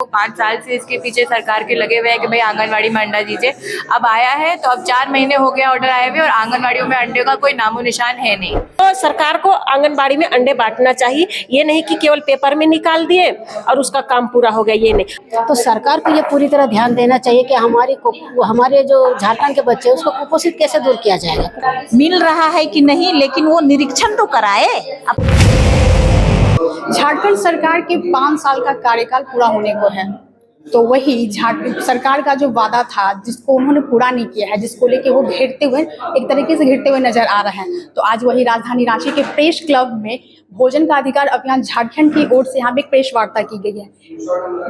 5 साल से इसके पीछे सरकार के लगे हुए हैं कि भाई आंगनवाड़ी में अंडा दीजिए। अब आया है तो अब 4 महीने हो गया ऑर्डर आए हुए और आंगनवाड़ियों में अंडे का कोई नामो निशान है नहीं। तो सरकार को आंगनबाड़ी में अंडे बांटना चाहिए, ये नहीं कि केवल पेपर में निकाल दिए और उसका काम पूरा हो गया, ये नहीं। तो सरकार को ये पूरी तरह ध्यान देना चाहिए कि हमारे जो झारखंड के बच्चे उसको कुपोषित कैसे दूर किया जाएगा। मिल रहा है कि नहीं, लेकिन वो निरीक्षण तो कराए। झारखंड सरकार के 5 साल का कार्यकाल पूरा होने को है, तो वही झारखंड सरकार का जो वादा था जिसको उन्होंने पूरा नहीं किया है, जिसको लेके वो घेरते हुए एक तरीके से घेरते हुए नजर आ रहे हैं। तो आज वही राजधानी रांची के प्रेस क्लब में भोजन का अधिकार अभियान झारखंड की ओर से यहाँ पे एक प्रेस वार्ता की गई है।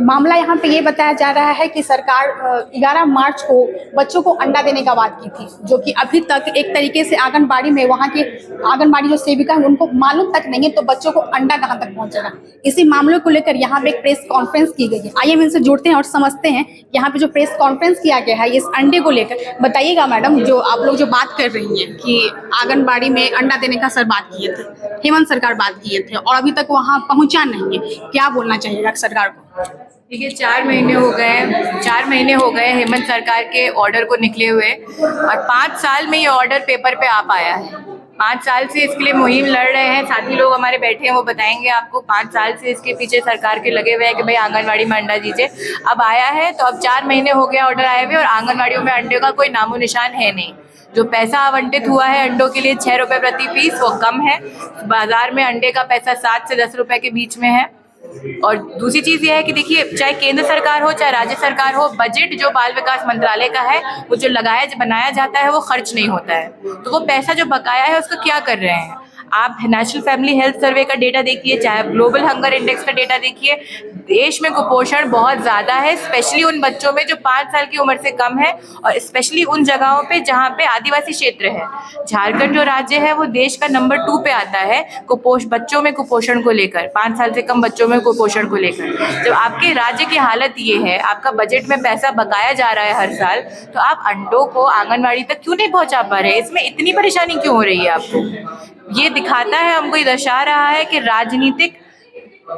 मामला यहाँ पे ये बताया जा रहा है कि सरकार 11 मार्च को बच्चों को अंडा देने का बात की थी, जो कि अभी तक एक तरीके से आंगनबाड़ी में वहाँ के आंगनबाड़ी जो सेविका है उनको मालूम तक नहीं है, तो बच्चों को अंडा कहाँ तक पहुँचेगा। इसी मामले को लेकर यहाँ पे एक प्रेस कॉन्फ्रेंस की गई है। आइए हम इनसे जुड़ते हैं और समझते हैं यहाँ पे जो प्रेस कॉन्फ्रेंस किया गया है इस अंडे को लेकर। बताइएगा मैडम, जो आप लोग जो बात कर रही हैं कि आंगनबाड़ी में अंडा देने का सर बात किए थे, हेमंत सरकार बात किए थे और अभी तक वहाँ पहुँचा नहीं है, क्या बोलना चाहिएगा सरकार को? देखिए 4 महीने हो गए हेमंत सरकार के ऑर्डर को निकले हुए और 5 साल में ये ऑर्डर पेपर पे आ पाया है। 5 साल से इसके लिए मुहिम लड़ रहे हैं, साथी लोग हमारे बैठे हैं वो बताएंगे आपको। 5 साल से इसके पीछे सरकार के लगे हुए हैं कि भाई आंगनवाड़ी में अंडा दीजिए। अब आया है तो अब 4 महीने हो गया ऑर्डर आए हुए और आंगनवाड़ियों में अंडे का कोई नामो निशान है नहीं। जो पैसा आवंटित हुआ है अंडों के लिए 6 रुपये प्रति पीस, वो कम है। बाजार में अंडे का पैसा 7 से 10 रुपए के बीच में है। और दूसरी चीज ये है कि देखिए, चाहे केंद्र सरकार हो चाहे राज्य सरकार हो, बजट जो बाल विकास मंत्रालय का है वो जो बनाया जाता है वो खर्च नहीं होता है। तो वो पैसा जो बकाया है उसको क्या कर रहे हैं? आप नेशनल फैमिली हेल्थ सर्वे का डेटा देखिए, चाहे ग्लोबल हंगर इंडेक्स का डेटा देखिए, देश में कुपोषण बहुत ज़्यादा है, स्पेशली उन बच्चों में जो 5 साल की उम्र से कम है और स्पेशली उन जगहों पे जहाँ पे आदिवासी क्षेत्र है। झारखंड जो राज्य है वो देश का नंबर 2 पे आता है बच्चों में कुपोषण को लेकर, 5 साल से कम बच्चों में कुपोषण को लेकर। जब आपके राज्य की हालत ये है, आपका बजट में पैसा बकाया जा रहा है हर साल, तो आप अंडों को आंगनबाड़ी तक क्यों नहीं पहुँचा पा रहे? इसमें इतनी परेशानी क्यों हो रही है आपको? ये दिखाता है, हमको ये दर्शा रहा है कि राजनीतिक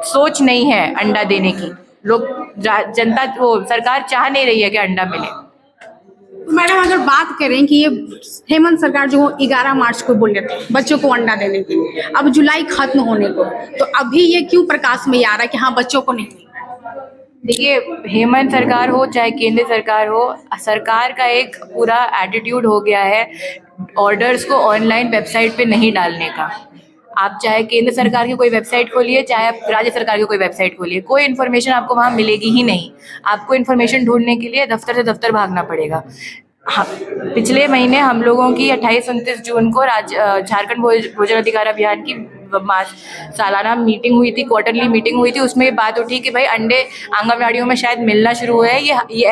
सोच नहीं है अंडा देने की। लोग जनता वो सरकार चाह नहीं रही है कि अंडा मिले। तो मैडम अगर बात करें कि ये हेमंत सरकार जो 11 मार्च को बोल रहे थे बच्चों को अंडा देने के लिए, अब जुलाई खत्म होने को, तो अभी ये क्यों प्रकाश में आ रहा है कि हाँ बच्चों को नहीं? देखिए, हेमंत सरकार हो चाहे केंद्र सरकार हो, सरकार का एक पूरा एटीट्यूड हो गया है ऑर्डर्स को ऑनलाइन वेबसाइट पे नहीं डालने का। आप चाहे केंद्र सरकार की कोई वेबसाइट खोलिए चाहे आप राज्य सरकार की कोई वेबसाइट खोलिए, कोई इन्फॉर्मेशन आपको वहाँ मिलेगी ही नहीं। आपको इन्फॉर्मेशन ढूंढने के लिए दफ्तर से दफ्तर भागना पड़ेगा। हाँ, पिछले महीने हम लोगों की 28-29 जून को झारखंड भोजन अधिकार अभियान की सालाना मीटिंग हुई थी, क्वार्टरली मीटिंग हुई थी। उसमें ये बात उठी कि भाई अंडे आंगनबाड़ियों में शायद मिलना शुरू हुए हैं, ये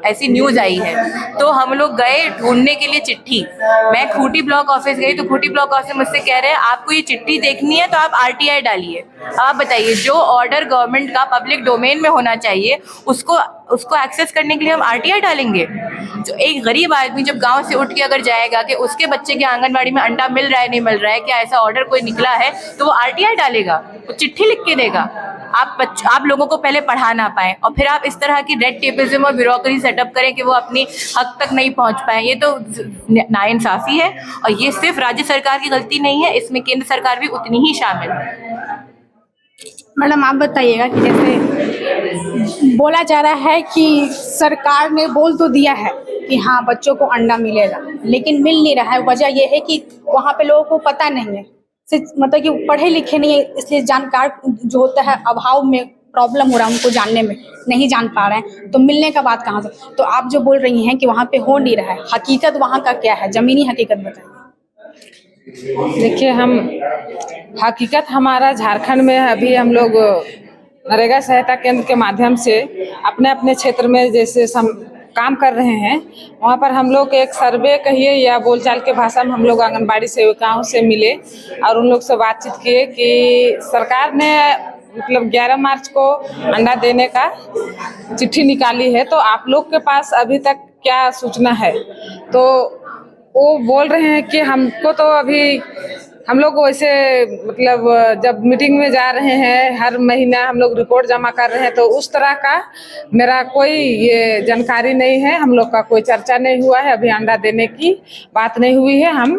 ऐसी न्यूज़ आई है। तो हम लोग गए ढूंढने के लिए चिट्ठी। मैं खूंटी ब्लॉक ऑफिस गई तो खूंटी ब्लॉक ऑफिस मुझसे कह रहे हैं आपको ये चिट्ठी देखनी है तो आप RTI डालिए। आप बताइए, जो ऑर्डर गवर्नमेंट का पब्लिक डोमेन में होना चाहिए उसको एक्सेस करने के लिए हम RTI डालेंगे? जो एक गरीब आदमी जब गांव से उठ के अगर जाएगा कि उसके बच्चे के आंगनबाड़ी में अंडा मिल रहा है नहीं मिल रहा है, क्या ऐसा ऑर्डर कोई निकला है, तो वो RTI डालेगा, वो चिट्ठी लिख के देगा। आप लोगों को पहले पढ़ा ना पाए और फिर आप इस तरह की रेड टेपिज्म और ब्यूरोक्रेसी सेटअप करें कि वो अपनी हक तक नहीं पहुंच पाए, ये तो नाइंसाफी है। और ये सिर्फ राज्य सरकार की गलती नहीं है, इसमें केंद्र सरकार भी उतनी ही शामिल है। मैडम आप बताइएगा कि जैसे बोला जा रहा है कि सरकार ने बोल तो दिया है कि हाँ बच्चों को अंडा मिलेगा, लेकिन मिल नहीं रहा है। वजह यह है कि वहाँ पे लोगों को पता नहीं है, मतलब कि पढ़े लिखे नहीं है, इसलिए जानकार जो होता है अभाव में प्रॉब्लम हो रहा है, उनको जानने में नहीं जान पा रहे हैं। तो मिलने का बात कहाँ से? तो आप जो बोल रही हैं कि वहाँ पे हो नहीं रहा है, हकीकत वहाँ का क्या है, जमीनी हकीकत बताइए। देखिए, हकीकत हमारा झारखंड में अभी हम लोग नरेगा सहायता केंद्र के माध्यम से अपने अपने क्षेत्र में जैसे काम कर रहे हैं, वहाँ पर हम लोग एक सर्वे कहिए या बोलचाल के भाषा में हम लोग आंगनबाड़ी सेविकाओं से मिले और उन लोग से बातचीत किए कि सरकार ने मतलब 11 मार्च को अंडा देने का चिट्ठी निकाली है, तो आप लोग के पास अभी तक क्या सूचना है? तो वो बोल रहे हैं कि हमको तो अभी हम लोग वैसे मतलब जब मीटिंग में जा रहे हैं हर महीना हम लोग रिपोर्ट जमा कर रहे हैं, तो उस तरह का मेरा कोई ये जानकारी नहीं है। हम लोग का कोई चर्चा नहीं हुआ है, अभी अंडा देने की बात नहीं हुई है। हम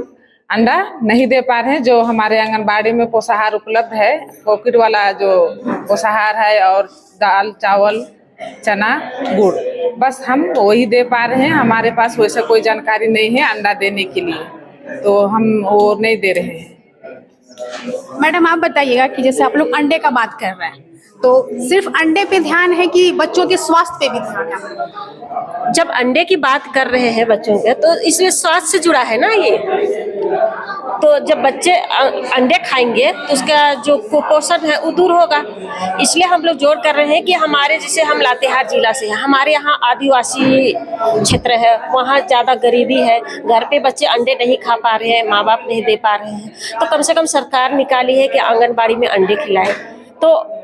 अंडा नहीं दे पा रहे हैं। जो हमारे आंगनबाड़ी में पोषाहार उपलब्ध है, पॉकेट वाला जो पोषाहार है और दाल चावल चना गुड़, बस हम वही दे पा रहे हैं। हमारे पास वैसे कोई जानकारी नहीं है अंडा देने के लिए, तो हम वो नहीं दे रहे हैं। मैडम आप बताइएगा कि जैसे आप लोग अंडे का बात कर रहे हैं, तो सिर्फ अंडे पे ध्यान है कि बच्चों के स्वास्थ्य पे भी ध्यान है? जब अंडे की बात कर रहे हैं बच्चों के, तो इसमें स्वास्थ्य से जुड़ा है ना ये। तो जब बच्चे अंडे खाएंगे तो उसका जो कुपोषण है वो दूर होगा। इसलिए हम लोग जोर कर रहे हैं कि हमारे, जैसे हम लातेहार जिला से हैं, हमारे यहाँ आदिवासी क्षेत्र है, वहाँ ज़्यादा गरीबी है, घर पे बच्चे अंडे नहीं खा पा रहे हैं, माँ बाप नहीं दे पा रहे हैं, तो कम से कम सरकार निकाली है कि आंगनबाड़ी में अंडे खिलाए। तो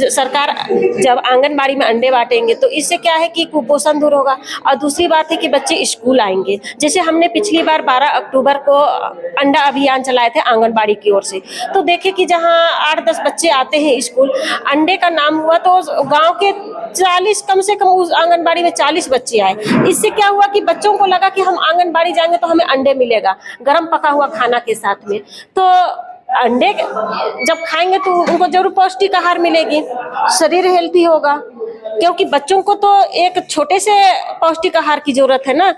सरकार जब आंगनबाड़ी में अंडे बांटेंगे तो इससे क्या है कि कुपोषण दूर होगा। और दूसरी बात है कि बच्चे स्कूल आएंगे। जैसे हमने पिछली बार 12 अक्टूबर को अंडा अभियान चलाए थे आंगनबाड़ी की ओर से, तो देखे कि जहां 8-10 बच्चे आते हैं स्कूल, अंडे का नाम हुआ तो गांव के 40 कम से कम उस आंगनबाड़ी में 40 बच्चे आए। इससे क्या हुआ कि बच्चों को लगा कि हम आंगनबाड़ी जाएंगे तो हमें अंडे मिलेगा गर्म पका हुआ खाना के साथ में। तो अंडे जब खाएंगे तो उनको जरूर पौष्टिक आहार मिलेगी, शरीर हेल्थी होगा, क्योंकि बच्चों को तो एक छोटे से पौष्टिक आहार की जरूरत है ना।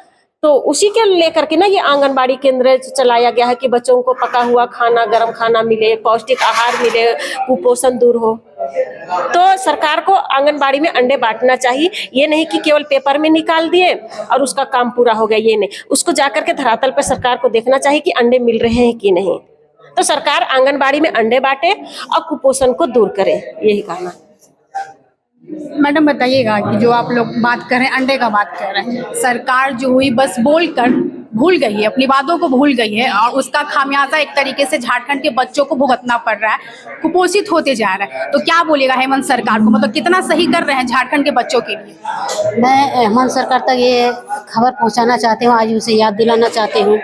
तो उसी के लेकर के ना ये आंगनबाड़ी केंद्र चलाया गया है कि बच्चों को पका हुआ खाना, गर्म खाना मिले, पौष्टिक आहार मिले, कुपोषण दूर हो। तो सरकार को आंगनबाड़ी में अंडे बांटना चाहिए। ये नहीं कि केवल पेपर में निकाल दिए और उसका काम पूरा हो गया, ये नहीं। उसको जाकर के धरातल पर सरकार को देखना चाहिए कि अंडे मिल रहे हैं कि नहीं। तो सरकार आंगनबाड़ी में अंडे बांटे और कुपोषण को दूर करे, यही कहना। मैडम बताइएगा कि जो आप लोग बात कर रहे हैं, अंडे का बात कर रहे हैं, सरकार जो हुई बस बोलकर भूल गई है, अपनी बातों को भूल गई है, और उसका खामियाजा एक तरीके से झारखंड के बच्चों को भुगतना पड़ रहा है, कुपोषित होते जा रहा है। तो क्या बोलेगा हेमंत सरकार को, मतलब कितना सही कर रहे हैं झारखंड के बच्चों के लिए? मैं हेमंत सरकार तक ये खबर पहुंचाना चाहती हूँ, आज उसे याद दिलाना चाहती हूँ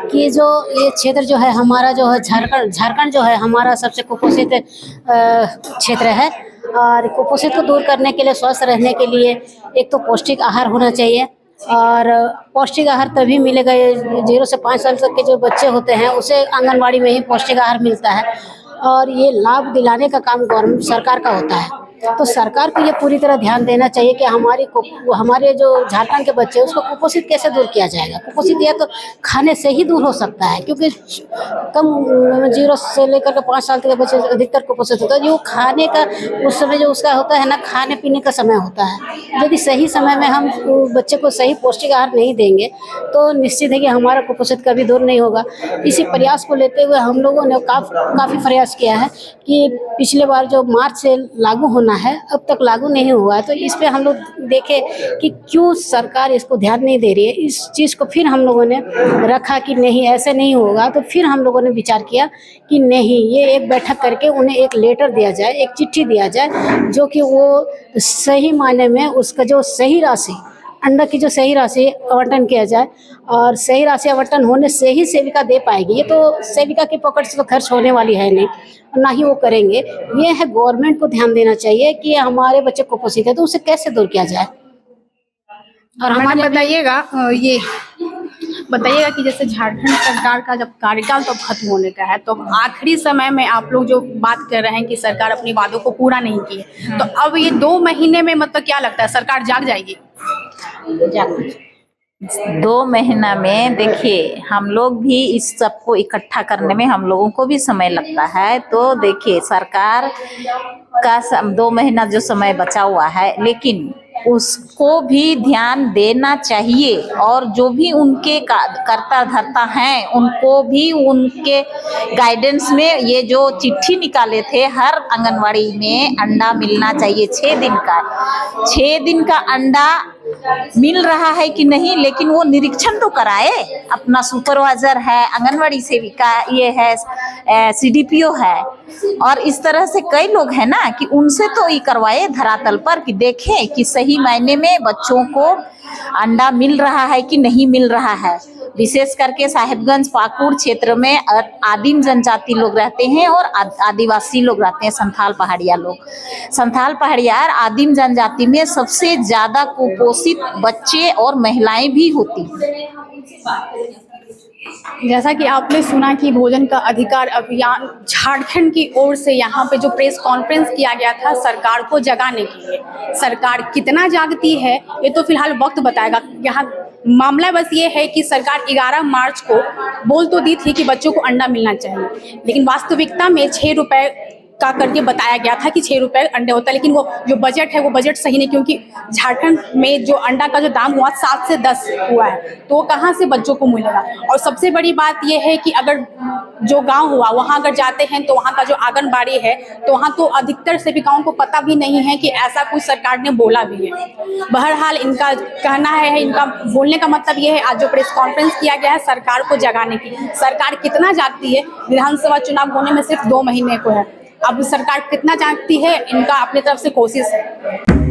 कि जो ये क्षेत्र जो है हमारा, जो है झारखंड जो है हमारा सबसे कुपोषित क्षेत्र है। और कुपोषित को दूर करने के लिए, स्वस्थ रहने के लिए एक तो पौष्टिक आहार होना चाहिए। और पौष्टिक आहार तभी मिलेगा, 0 से 5 साल तक के जो बच्चे होते हैं उसे आंगनबाड़ी में ही पौष्टिक आहार मिलता है। और ये लाभ दिलाने का काम गवर्नमेंट सरकार का होता है। तो सरकार को ये पूरी तरह ध्यान देना चाहिए कि हमारे जो झारखंड के बच्चे हैं उसको कुपोषित कैसे दूर किया जाएगा। कुपोषित या तो खाने से ही दूर हो सकता है, क्योंकि कम 0 से लेकर के 5 साल तक के बच्चे अधिकतर कुपोषित होता है। जो खाने का उस समय जो उसका होता है ना, खाने पीने का समय होता है। यदि सही समय में हम बच्चे को सही पौष्टिक आहार नहीं देंगे तो निश्चित है कि हमारा कुपोषित कभी दूर नहीं होगा। इसी प्रयास को लेते हुए हम लोगों ने काफ़ी प्रयास किया है कि पिछले बार जो मार्च से लागू होना है, अब तक लागू नहीं हुआ है। तो इस पे हम लोग देखे कि क्यों सरकार इसको ध्यान नहीं दे रही है। इस चीज़ को फिर हम लोगों ने रखा कि नहीं, ऐसे नहीं होगा। तो फिर हम लोगों ने विचार किया कि नहीं, ये एक बैठक करके उन्हें एक लेटर दिया जाए, एक चिट्ठी दिया जाए, जो कि वो सही मायने में उसका जो सही राशि, अंडा की जो सही राशि आवंटन किया जाए। और सही राशि आवंटन होने से ही सेविका दे पाएगी। ये तो सेविका के पॉकेट से तो खर्च होने वाली है नहीं, ना ही वो करेंगे। ये है गवर्नमेंट को ध्यान देना चाहिए कि हमारे बच्चे कुपोषित है तो उसे कैसे दूर किया जाए। और हमारे बताइएगा कि जैसे झारखंड सरकार का जब कार्यकाल तो खत्म होने का है, तो आखिरी समय में आप लोग जो बात कर रहे हैं कि सरकार अपनी वादों को पूरा नहीं की है, तो अब ये 2 महीने में मतलब क्या लगता है सरकार जाग जाएगी? 2 महीना में देखिए, हम लोग भी इस सबको इकट्ठा करने में हम लोगों को भी समय लगता है। तो देखिए, सरकार का 2 महीना जो समय बचा हुआ है, लेकिन उसको भी ध्यान देना चाहिए। और जो भी उनके करता धरता हैं, उनको भी उनके गाइडेंस में ये जो चिट्ठी निकाले थे, हर आंगनवाड़ी में अंडा मिलना चाहिए 6 दिन का। 6 दिन का अंडा मिल रहा है कि नहीं, लेकिन वो निरीक्षण तो कराए। अपना सुपरवाइजर है, आंगनवाड़ी सेविका ये है, सीडीपीओ है, और इस तरह से कई लोग हैं ना कि उनसे तो ये करवाए धरातल पर कि देखें कि सही मायने में बच्चों को अंडा मिल रहा है कि नहीं मिल रहा है। विशेष करके साहिबगंज पाकुड़ क्षेत्र में आदिम जनजाति लोग रहते हैं और आदिवासी लोग रहते हैं, संथाल पहाड़िया लोग। संथाल पहाड़िया आदिम जनजाति में सबसे ज्यादा कुपोषित बच्चे और महिलाएं भी होती हैं। जैसा कि आपने सुना कि भोजन का अधिकार अभियान झारखंड की ओर से यहाँ पे जो प्रेस कॉन्फ्रेंस किया गया था सरकार को जगाने के लिए, सरकार कितना जागती है ये तो फिलहाल वक्त बताएगा। यहाँ मामला बस ये है कि सरकार 11 मार्च को बोल तो दी थी कि बच्चों को अंडा मिलना चाहिए, लेकिन वास्तविकता में 6 रुपए का करके बताया गया था कि 6 रुपए अंडे होता है, लेकिन वो जो बजट है वो बजट सही नहीं, क्योंकि झारखंड में जो अंडा का जो दाम हुआ 7 से 10 हुआ है, तो वो कहाँ से बच्चों को मिलेगा। और सबसे बड़ी बात ये है कि अगर जो गांव हुआ वहाँ अगर जाते हैं तो वहाँ का जो आंगनबाड़ी है तो वहाँ तो अधिकतर सेविकाओं को पता भी नहीं है कि ऐसा कुछ सरकार ने बोला भी है। बहरहाल इनका कहना है, इनका बोलने का मतलब ये है, आज जो प्रेस कॉन्फ्रेंस किया गया है सरकार को जगाने की। सरकार कितना जागती है, विधानसभा चुनाव होने में सिर्फ 2 महीने को है, अब सरकार कितना जागती है, इनका अपनी तरफ से कोशिश है।